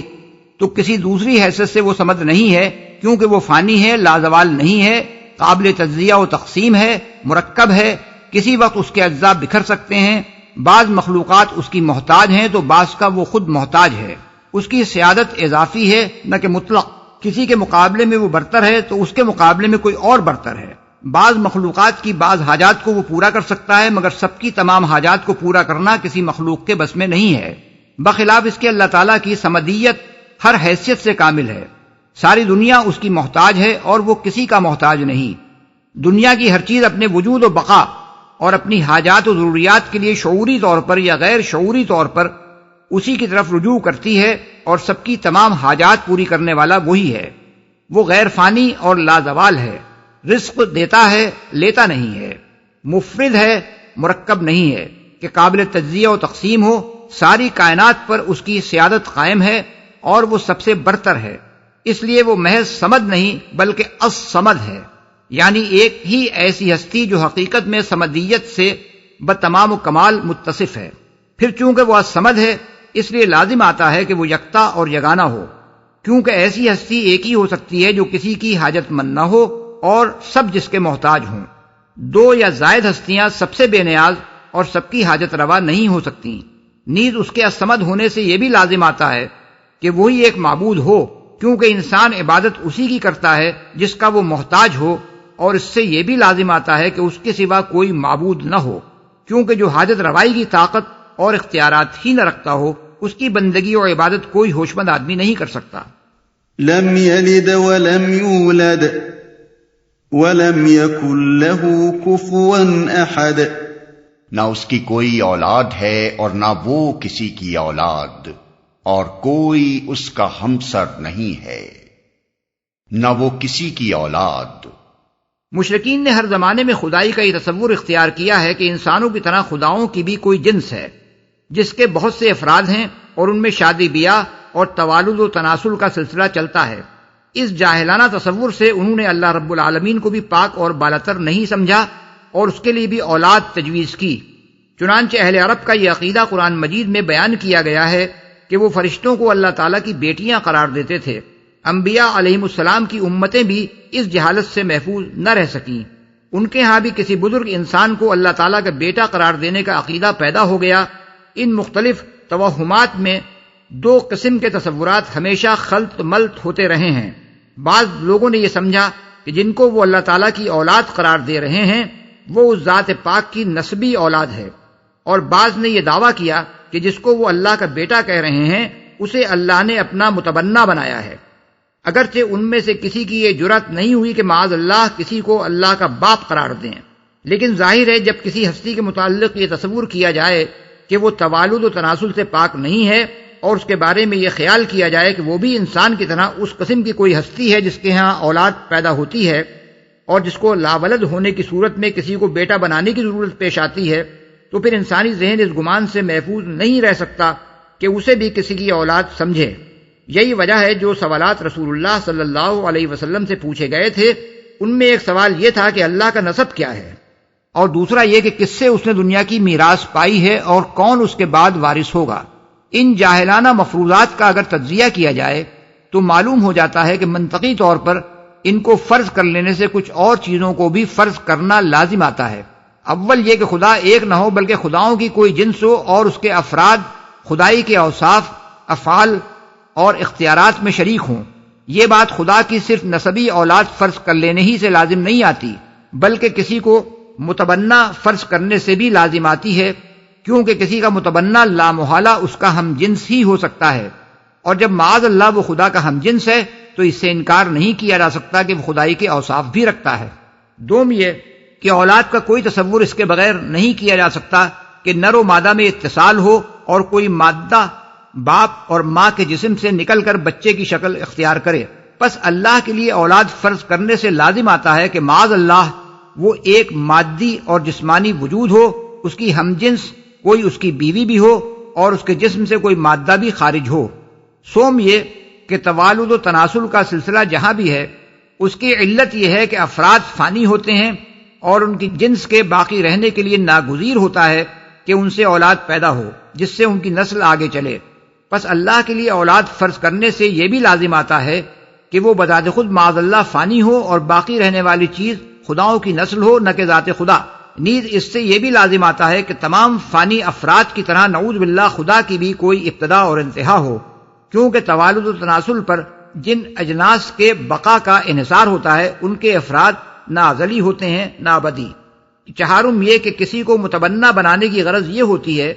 Speaker 3: تو کسی دوسری حیثیت سے وہ صمد نہیں ہے، کیونکہ وہ فانی ہے، لازوال نہیں ہے، قابل تجزیہ و تقسیم ہے، مرکب ہے، کسی وقت اس کے اجزاء بکھر سکتے ہیں۔ بعض مخلوقات اس کی محتاج ہیں تو بعض کا وہ خود محتاج ہے۔ اس کی سیادت اضافی ہے نہ کہ مطلق، کسی کے مقابلے میں وہ برتر ہے تو اس کے مقابلے میں کوئی اور برتر ہے۔ بعض مخلوقات کی بعض حاجات کو وہ پورا کر سکتا ہے، مگر سب کی تمام حاجات کو پورا کرنا کسی مخلوق کے بس میں نہیں ہے۔ بخلاف اس کے اللہ تعالیٰ کی صمدیت ہر حیثیت سے کامل ہے۔ ساری دنیا اس کی محتاج ہے اور وہ کسی کا محتاج نہیں۔ دنیا کی ہر چیز اپنے وجود و بقا اور اپنی حاجات و ضروریات کے لیے شعوری طور پر یا غیر شعوری طور پر اسی کی طرف رجوع کرتی ہے، اور سب کی تمام حاجات پوری کرنے والا وہی ہے۔ وہ غیر فانی اور لازوال ہے، رزق دیتا ہے، لیتا نہیں ہے، مفرد ہے، مرکب نہیں ہے کہ قابل تجزیہ و تقسیم ہو، ساری کائنات پر اس کی سیادت قائم ہے اور وہ سب سے برتر ہے، اس لیے وہ محض صمد نہیں بلکہ الصمد ہے، یعنی ایک ہی ایسی ہستی جو حقیقت میں صمدیت سے بتمام و کمال متصف ہے۔ پھر چونکہ وہ الصمد ہے اس لیے لازم آتا ہے کہ وہ یکتا اور یگانہ ہو، کیونکہ ایسی ہستی ایک ہی ہو سکتی ہے جو کسی کی حاجت مند نہ ہو اور سب جس کے محتاج ہوں۔ دو یا زائد ہستیاں سب سے بے نیاز اور سب کی حاجت روا نہیں ہو سکتی۔ نیز اس کے الصمد ہونے سے یہ بھی لازم آتا ہے کہ وہی ایک معبود ہو، کیونکہ انسان عبادت اسی کی کرتا ہے جس کا وہ محتاج ہو، اور اس سے یہ بھی لازم آتا ہے کہ اس کے سوا کوئی معبود نہ ہو، کیونکہ جو حاجت روائی کی طاقت اور اختیارات ہی نہ رکھتا ہو اس کی بندگی اور عبادت کوئی ہوش مند آدمی نہیں کر سکتا۔
Speaker 2: لم يلد ولم يولد ولم يكن له كفوا احد،
Speaker 1: نہ اس کی کوئی اولاد ہے اور نہ وہ کسی کی اولاد، اور کوئی اس کا ہمسر نہیں ہے، نہ وہ کسی کی اولاد۔
Speaker 3: مشرکین نے ہر زمانے میں خدائی کا یہ تصور اختیار کیا ہے کہ انسانوں کی طرح خداؤں کی بھی کوئی جنس ہے جس کے بہت سے افراد ہیں اور ان میں شادی بیاہ اور توالد و تناسل کا سلسلہ چلتا ہے۔ اس جاہلانہ تصور سے انہوں نے اللہ رب العالمین کو بھی پاک اور بالاتر نہیں سمجھا اور اس کے لیے بھی اولاد تجویز کی۔ چنانچہ اہل عرب کا یہ عقیدہ قرآن مجید میں بیان کیا گیا ہے کہ وہ فرشتوں کو اللہ تعالیٰ کی بیٹیاں قرار دیتے تھے۔ انبیاء علیہم السلام کی امتیں بھی اس جہالت سے محفوظ نہ رہ سکیں۔ ان کے ہاں بھی کسی بزرگ انسان کو اللہ تعالیٰ کا بیٹا قرار دینے کا عقیدہ پیدا ہو گیا۔ ان مختلف توہمات میں دو قسم کے تصورات ہمیشہ خلط ملط ہوتے رہے ہیں۔ بعض لوگوں نے یہ سمجھا کہ جن کو وہ اللہ تعالیٰ کی اولاد قرار دے رہے ہیں وہ اس ذات پاک کی نسبی اولاد ہے، اور بعض نے یہ دعویٰ کیا کہ جس کو وہ اللہ کا بیٹا کہہ رہے ہیں اسے اللہ نے اپنا متبنہ بنایا ہے، اگرچہ ان میں سے کسی کی یہ جرأت نہیں ہوئی کہ معاذ اللہ کسی کو اللہ کا باپ قرار دیں۔ لیکن ظاہر ہے جب کسی ہستی کے متعلق یہ تصور کیا جائے کہ وہ توالد و تناسل سے پاک نہیں ہے، اور اس کے بارے میں یہ خیال کیا جائے کہ وہ بھی انسان کی طرح اس قسم کی کوئی ہستی ہے جس کے ہاں اولاد پیدا ہوتی ہے اور جس کو لاولد ہونے کی صورت میں کسی کو بیٹا بنانے کی ضرورت پیش آتی ہے، تو پھر انسانی ذہن اس گمان سے محفوظ نہیں رہ سکتا کہ اسے بھی کسی کی اولاد سمجھے۔ یہی وجہ ہے جو سوالات رسول اللہ صلی اللہ علیہ وسلم سے پوچھے گئے تھے ان میں ایک سوال یہ تھا کہ اللہ کا نسب کیا ہے، اور دوسرا یہ کہ کس سے اس نے دنیا کی میراث پائی ہے اور کون اس کے بعد وارث ہوگا۔ ان جاہلانہ مفروضات کا اگر تجزیہ کیا جائے تو معلوم ہو جاتا ہے کہ منطقی طور پر ان کو فرض کر لینے سے کچھ اور چیزوں کو بھی فرض کرنا لازم آتا ہے۔ اول یہ کہ خدا ایک نہ ہو بلکہ خداؤں کی کوئی جنس ہو اور اس کے افراد خدائی کے اوصاف، افعال اور اختیارات میں شریک ہوں۔ یہ بات خدا کی صرف نسبی اولاد فرض کر لینے ہی سے لازم نہیں آتی بلکہ کسی کو متبنہ فرض کرنے سے بھی لازم آتی ہے، کیونکہ کسی کا متبنہ لامحالہ اس کا ہم جنس ہی ہو سکتا ہے، اور جب معاذ اللہ وہ خدا کا ہم جنس ہے تو اس سے انکار نہیں کیا جا سکتا کہ وہ خدائی کے اوصاف بھی رکھتا ہے۔ دوم یہ کہ اولاد کا کوئی تصور اس کے بغیر نہیں کیا جا سکتا کہ نر و مادہ میں اتصال ہو اور کوئی مادہ باپ اور ماں کے جسم سے نکل کر بچے کی شکل اختیار کرے۔ پس اللہ کے لیے اولاد فرض کرنے سے لازم آتا ہے کہ معاذ اللہ وہ ایک مادی اور جسمانی وجود ہو، اس کی ہم جنس کوئی اس کی بیوی بھی ہو اور اس کے جسم سے کوئی مادہ بھی خارج ہو۔ سوم یہ کہ توالد و تناسل کا سلسلہ جہاں بھی ہے اس کی علت یہ ہے کہ افراد فانی ہوتے ہیں اور ان کی جنس کے باقی رہنے کے لیے ناگزیر ہوتا ہے کہ ان سے اولاد پیدا ہو جس سے ان کی نسل آگے چلے۔ پس اللہ کے لیے اولاد فرض کرنے سے یہ بھی لازم آتا ہے کہ وہ بذات خود معاذ اللہ فانی ہو اور باقی رہنے والی چیز خداؤں کی نسل ہو نہ کہ ذات خدا۔ نیز اس سے یہ بھی لازم آتا ہے کہ تمام فانی افراد کی طرح نعوذ باللہ خدا کی بھی کوئی ابتدا اور انتہا ہو، کیونکہ توالد و تناسل پر جن اجناس کے بقا کا انحصار ہوتا ہے ان کے افراد نہ ازلی ہوتے ہیں نہ ابدی۔ چہارم یہ کہ کسی کو متبنہ بنانے کی غرض یہ ہوتی ہے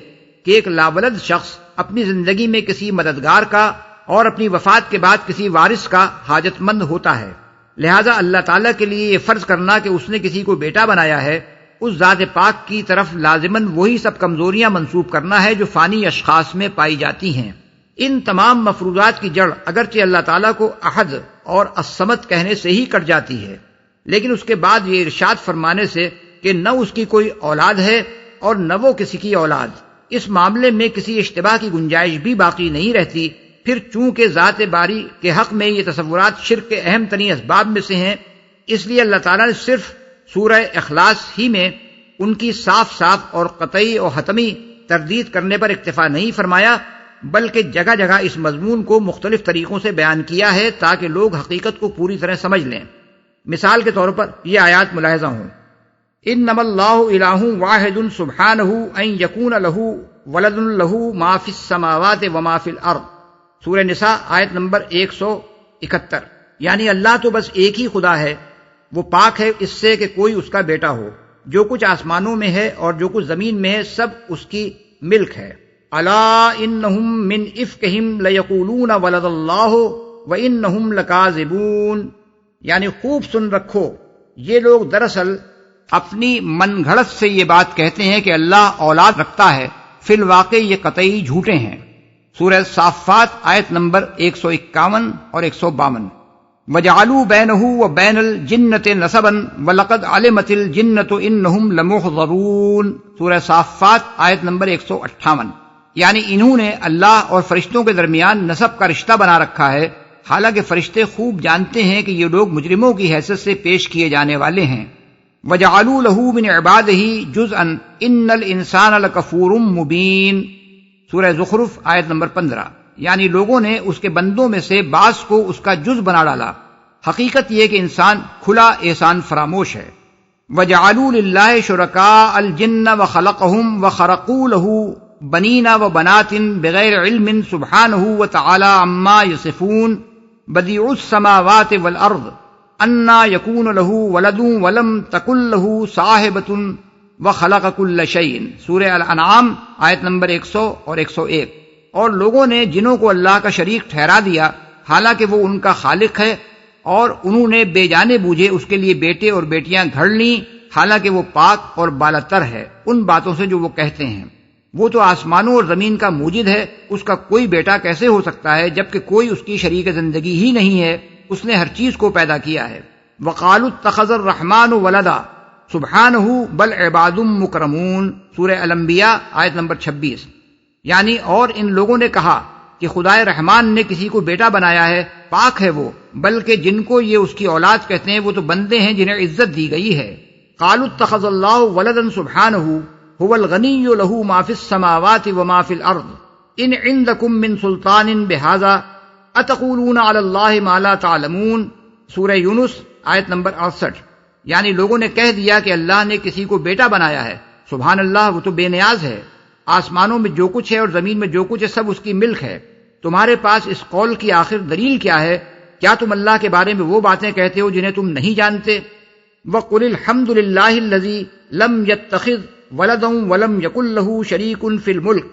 Speaker 3: کہ ایک لاولد شخص اپنی زندگی میں کسی مددگار کا اور اپنی وفات کے بعد کسی وارث کا حاجت مند ہوتا ہے، لہذا اللہ تعالیٰ کے لیے یہ فرض کرنا کہ اس نے کسی کو بیٹا بنایا ہے اس ذات پاک کی طرف لازماً وہی سب کمزوریاں منسوب کرنا ہے جو فانی اشخاص میں پائی جاتی ہیں۔ ان تمام مفروضات کی جڑ اگرچہ اللہ تعالیٰ کو احد اور الصمد کہنے سے ہی کٹ جاتی ہے، لیکن اس کے بعد یہ ارشاد فرمانے سے کہ نہ اس کی کوئی اولاد ہے اور نہ وہ کسی کی اولاد، اس معاملے میں کسی اشتباہ کی گنجائش بھی باقی نہیں رہتی. پھر چونکہ ذات باری کے حق میں یہ تصورات شرک کے اہم ترین اسباب میں سے ہیں، اس لیے اللہ تعالیٰ نے صرف سورہ اخلاص ہی میں ان کی صاف صاف اور قطعی اور حتمی تردید کرنے پر اکتفا نہیں فرمایا، بلکہ جگہ جگہ اس مضمون کو مختلف طریقوں سے بیان کیا ہے تاکہ لوگ حقیقت کو پوری طرح سمجھ لیں. مثال کے طور پر یہ آیات ملاحظہ ہوں: انما اللہ الہ واحد سبحانہ ان یکون لہ ولد لہ ما فی السماوات وما فی الارض، سورہ نساء آیت نمبر 171. یعنی اللہ تو بس ایک ہی خدا ہے، وہ پاک ہے اس سے کہ کوئی اس کا بیٹا ہو. جو کچھ آسمانوں میں ہے اور جو کچھ زمین میں ہے سب اس کی ملک ہے. الا انہم من افکہم لیقولون ولد اللہ وانہم لکاذبون، یعنی خوب سن رکھو، یہ لوگ دراصل اپنی من گھڑت سے یہ بات کہتے ہیں کہ اللہ اولاد رکھتا ہے، فی الواقع یہ قطعی جھوٹے ہیں. سورہ صافات آیت نمبر 151 اور 152. وَجَعَلُوا بَيْنَهُ وَبَيْنَ الْجِنَّةِ نَسَبًا وَلَقَدْ عَلِمَتِ الْجِنَّةُ إِنَّهُمْ لَمُحْضَرُونَ، سورہ صافات آیت نمبر 158. یعنی انہوں نے اللہ اور فرشتوں کے درمیان نسب کا رشتہ بنا رکھا ہے، حالانکہ فرشتے خوب جانتے ہیں کہ یہ لوگ مجرموں کی حیثیت سے پیش کیے جانے والے ہیں. وَجَعَلُوا لَهُ مِنْ عِبَادِهِ جُزْءًا إِنَّ الْإِنسَانَ لَكَفُورٌ مُبِينٌ، سورہ زخرف آیت نمبر 15. یعنی لوگوں نے اس کے بندوں میں سے بعض کو اس کا جز بنا ڈالا. حقیقت یہ کہ انسان کھلا احسان فراموش ہے. وَجَعَلُوا لِلَّهِ شُرَكَاءَ الْجِنَّ وَخَلَقَهُمْ وَخَرَقُوا لَهُ بَنِينَ وَبَنَاتٍ بِغَيْرِ عِلْمٍ سُبْحَانَهُ وَتَعَالَىٰ عَمَّا يَصِفُونَ بَدِيعُ السَّمَاوَاتِ وَالْأَرْضِ أَنَّىٰ يَكُونُ لَهُ وَلَدٌ وَلَمْ تَكُن لَهُ صَاحِبَةٌ وَخَلَقَ كُلَّ شَيْءٍ، سورہ الانعام آیت نمبر 100 اور 101. اور لوگوں نے جنوں کو اللہ کا شریک ٹھہرا دیا حالانکہ وہ ان کا خالق ہے، اور انہوں نے بے جانے بوجھے اس کے لیے بیٹے اور بیٹیاں گھڑ لیں حالانکہ وہ پاک اور بالاتر ہے ان باتوں سے جو وہ کہتے ہیں. وہ تو آسمانوں اور زمین کا موجد ہے، اس کا کوئی بیٹا کیسے ہو سکتا ہے جبکہ کوئی اس کی شریک زندگی ہی نہیں ہے، اس نے ہر چیز کو پیدا کیا ہے. وَقَالُوا اتَّخَذَ الرَّحْمَٰنُ وَلَدًا سُبْحَانَهُ بَلْ عِبَادٌ مُّكْرَمُونَ، سورہ الانبیاء آیت نمبر 26. یعنی اور ان لوگوں نے کہا کہ خدائے رحمان نے کسی کو بیٹا بنایا ہے، پاک ہے وہ، بلکہ جن کو یہ اس کی اولاد کہتے ہیں وہ تو بندے ہیں جنہیں عزت دی گئی ہے. قَالُوا اتَّخَذَ اللَّهُ وَلَدًا سُبْحَانَهُ هو الغنی لہ ما فی السماوات وما فی الارض ان عندکم من سلطان بہذا اتقولون علی اللہ ما لا تعلمون، سورہ یونس آیت نمبر 68. یعنی لوگوں نے کہہ دیا کہ اللہ نے کسی کو بیٹا بنایا ہے. سبحان اللہ، وہ تو بے نیاز ہے، آسمانوں میں جو کچھ ہے اور زمین میں جو کچھ ہے سب اس کی ملک ہے. تمہارے پاس اس قول کی آخر دلیل کیا ہے؟ کیا تم اللہ کے بارے میں وہ باتیں کہتے ہو جنہیں تم نہیں جانتے؟ وَقُلِ الْحَمْدُ لِلَّهِ الَّذِي لَمْ يَتَّخِذْ وَلَدًا وَلَمْ يَكُن لَّهُ شَرِيكٌ فِي الْمُلْكِ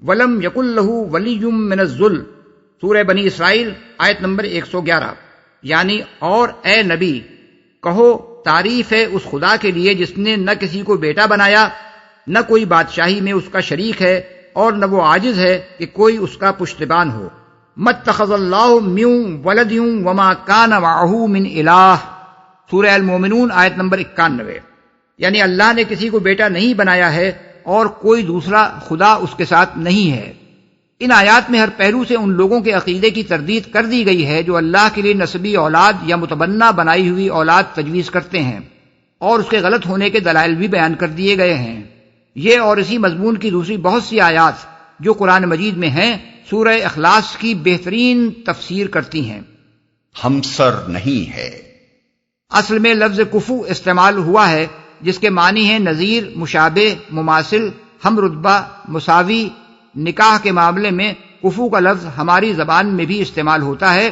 Speaker 3: وَلَمْ يَكُن لَّهُ وَلِيٌّ مِّنَ الذُّلِّ، سورہ بنی اسرائیل آیت نمبر 111. یعنی اور اے نبی کہو تعریف ہے اس خدا کے لیے جس نے نہ کسی کو بیٹا بنایا، نہ کوئی بادشاہی میں اس کا شریک ہے، اور نہ وہ عاجز ہے کہ کوئی اس کا پشتبان ہو. مَتَّخَذَ اللَّهُ مِن وَلَدٍ وَمَا كَانَ مَعَهُ مِنْ إِلَٰهٍ، سورہ المومنون آیت نمبر 91. یعنی اللہ نے کسی کو بیٹا نہیں بنایا ہے اور کوئی دوسرا خدا اس کے ساتھ نہیں ہے. ان آیات میں ہر پہلو سے ان لوگوں کے عقیدے کی تردید کر دی گئی ہے جو اللہ کے لیے نسبی اولاد یا متبنہ بنائی ہوئی اولاد تجویز کرتے ہیں، اور اس کے غلط ہونے کے دلائل بھی بیان کر دیے گئے ہیں. یہ اور اسی مضمون کی دوسری بہت سی آیات جو قرآن مجید میں ہیں سورہ اخلاص کی بہترین تفسیر کرتی ہیں.
Speaker 1: ہمسر نہیں ہے.
Speaker 3: اصل میں لفظ کفو استعمال ہوا ہے جس کے معنی ہیں نظیر، مشابہ، مماثل، ہم رتبہ، مساوی. نکاح کے معاملے میں کفو کا لفظ ہماری زبان میں بھی استعمال ہوتا ہے،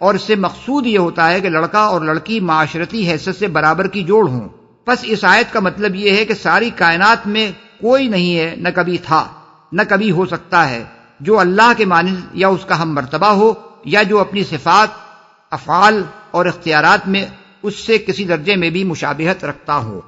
Speaker 3: اور اس سے مقصود یہ ہوتا ہے کہ لڑکا اور لڑکی معاشرتی حیثیت سے برابر کی جوڑ ہوں. بس اس آیت کا مطلب یہ ہے کہ ساری کائنات میں کوئی نہیں ہے، نہ کبھی تھا، نہ کبھی ہو سکتا ہے، جو اللہ کے مانند یا اس کا ہم مرتبہ ہو، یا جو اپنی صفات، افعال اور اختیارات میں اس سے کسی درجے میں بھی مشابہت رکھتا ہو.